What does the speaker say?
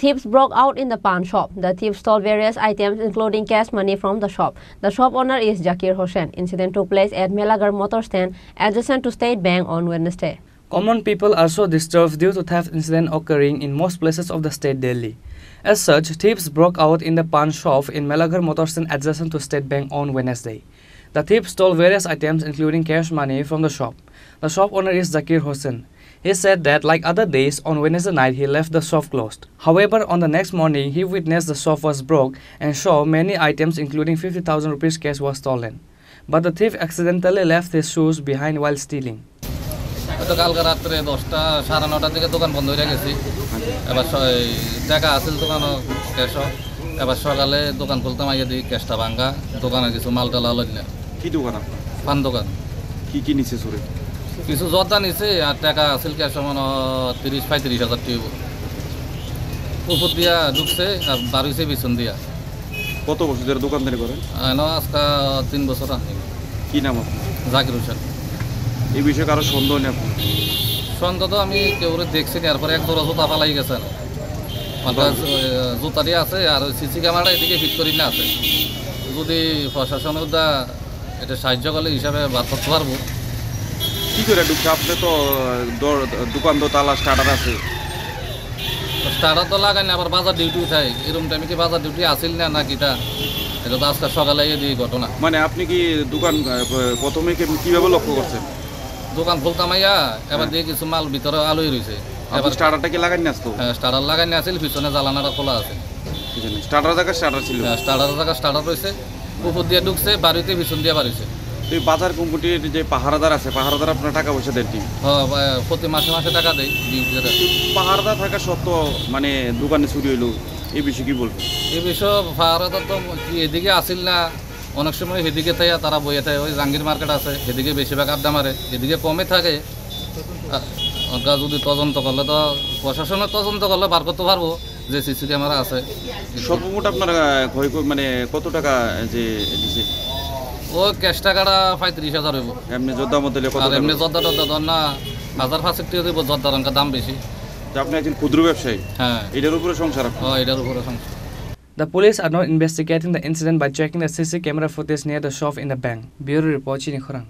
thieves broke out in the pawn shop. The thieves stole various items including cash money from the shop. The shop owner is Zakir Hossain. Incident took place at Melagar Motor Stand adjacent to State Bank on Wednesday. Common people are so disturbed due to theft incidents occurring in most places of the state Delhi. As such, thieves broke out in the pawn shop in Melagar Motor Stand adjacent to State Bank on Wednesday. The thieves stole various items including cash money from the shop. The shop owner is Zakir Hossain. He said that like other days, on Wednesday night he left the shop closed. However, on the next morning, he witnessed the shop was broke and saw many items including 50,000 rupees cash was stolen. But the thief accidentally left his shoes behind while stealing. কালকে রাত্রে 10টা 9:30 দিকে দোকান বন্ধ হয়ে গেছে। এবার টাকা আসল দোকান ক্যাশ। এবার সকালে দোকান খুলতে মাইয়া দিই ক্যাশটা ভাঙা। দোকানে কিছু মালটাল হলো না। কি দোকান আপনার? পান দোকান। কি নিছে চুরি? কিছু জর্দা নিছে আর টাকা আসল ক্যাশ মানে 30-35 হাজার টাকা। উপর দিয়া ঢুকছে আর বাড়িছে পিছন দিয়া। কত বছর ধরে দোকানদারি করেন? আজকে 3 বছর আগে। কি নাম আপনার? জাকির হোসেন। এই বিষয়ে কারো সন্দেহ নেই আপনার? সন্দেহ তো আমি কেউ দেখছি না, এরপরে এক জোড়া জুতা ফালাই গেছে না। জুতাটি আছে আর সিসি ক্যামেরা এদিকে ফিট করি না আছে। যদি প্রশাসনের এটা সাহায্য করলে হিসাবে বার করতে পারবো। কি করে ঢুকছে? আপনি তো দোকান তালা স্টার্টার আছে। স্টার্টার তো লাগাই না, আবার বাজার ডিউটি উঠাই। এরকম টাইমে কি বাজার ডিউটি আসিল না কিটা? এটা তো আজকে সকালে এই ঘটনা। মানে আপনি কি দোকান প্রথমে কিভাবে লক্ষ্য করছেন? দোকান খুলতাম আইয়া এবার দিয়ে কিছু মাল ভিতরে আলোই রয়েছে। এবার স্টার্টারটা কি লাগাই না আসতো? হ্যাঁ, স্টার্টার লাগাই না আসিল, পিছনে জ্বালানাটা খোলা আছে। স্টার্টার জায়গা স্টার্টার ছিল? হ্যাঁ, স্টার্টার রয়েছে। উপর দিয়ে ঢুকছে, বাড়িতে পিছন দিয়ে বাড়িছে। এই বাজার কমিটির যে পাহারাদার আছে, পাহারাদার আপনার টাকা পয়সা দেন? হ্যাঁ, প্রতি মাসে টাকা দেয়। পাহারাদার থাকা সত্ত্বেও মানে দোকানে চুরি হইলো, এই বিষয়ে কি বলবেন? এই বিষয়ে পাহারাদার তো কি এদিকে আসিল না, অনেক সময় এদিকে থাকে তারা বইয়ে থাকে। ওই জাঙ্গির মার্কেট আছে, এদিকে বেশিরভাগ আড্ডা মারে, এদিকে কমে থাকে। যদি তদন্ত করলে তো প্রশাসনের তদন্ত করলে বার করতে পারবো যে সিসি ক্যামেরা আছে। সর্বমোট আপনার মানে কত টাকা যে দিছে? ও ক্যাশ টাকাটা 35,000 হইব। এমনি যোদ্ধার মধ্যে এমনি জর্দাটা ধর না 1,500 টাকা দিব। জর্দার দাম বেশি। আপনি একজন ক্ষুদ্র ব্যবসায়ী? হ্যাঁ, এটার উপরে সংসার? হ্যাঁ, এটার উপরে সংসার। The police are now investigating the incident by checking the CC camera footage near the shop in the bank. Bureau report, Chini Khurang.